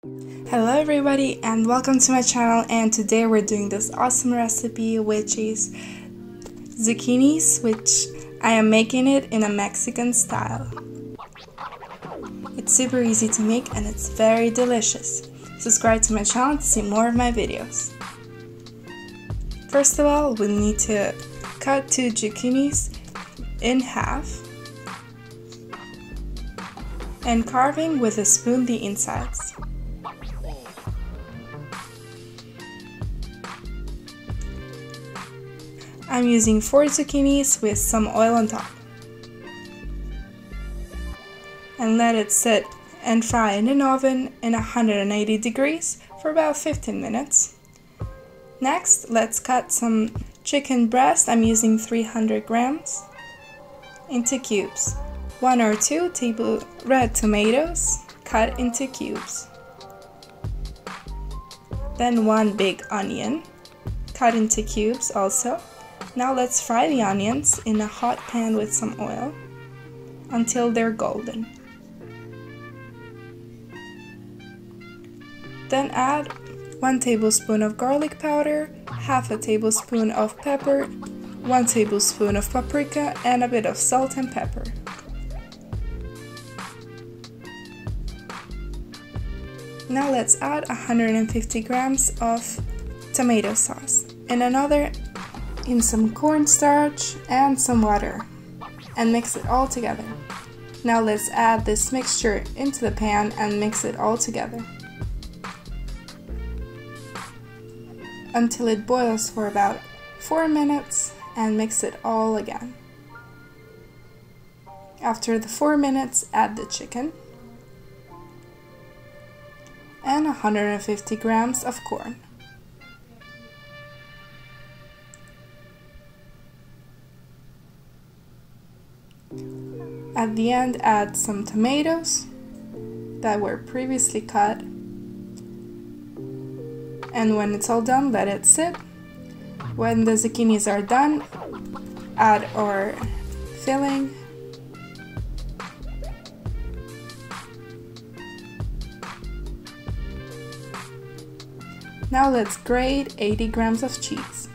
Hello everybody and welcome to my channel, and today we're doing this awesome recipe which is zucchinis, which I am making it in a Mexican style. It's super easy to make and it's very delicious. Subscribe to my channel to see more of my videos. First of all, we need to cut 2 zucchinis in half and carving with a spoon the insides. I'm using 4 zucchinis with some oil on top. And let it sit and fry in an oven in 180 degrees for about 15 minutes. Next, let's cut some chicken breast. I'm using 300 grams into cubes. 1 or 2 red tomatoes cut into cubes. Then 1 big onion cut into cubes also. Now let's fry the onions in a hot pan with some oil until they're golden. Then add 1 tablespoon of garlic powder, half a tablespoon of pepper, 1 tablespoon of paprika, and a bit of salt and pepper. Now let's add 150 grams of tomato sauce in some cornstarch and some water and mix it all together. Now let's add this mixture into the pan and mix it all together until it boils for about 4 minutes and mix it all again. After the 4 minutes, add the chicken and 150 grams of corn. At the end, add some tomatoes that were previously cut, and when it's all done, let it sit. When the zucchinis are done, add our filling. Now let's grate 80 grams of cheese.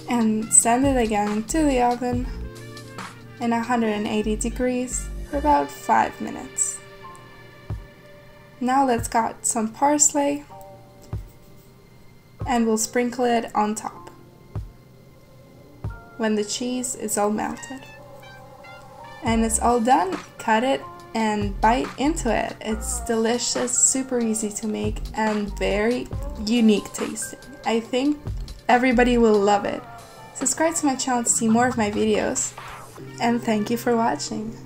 And send it again to the oven in 180 degrees for about 5 minutes. Now let's cut some parsley and we'll sprinkle it on top when the cheese is all melted. And it's all done, cut it and bite into it. It's delicious, super easy to make, and very unique tasting. I think everybody will love it. Subscribe to my channel to see more of my videos, and thank you for watching.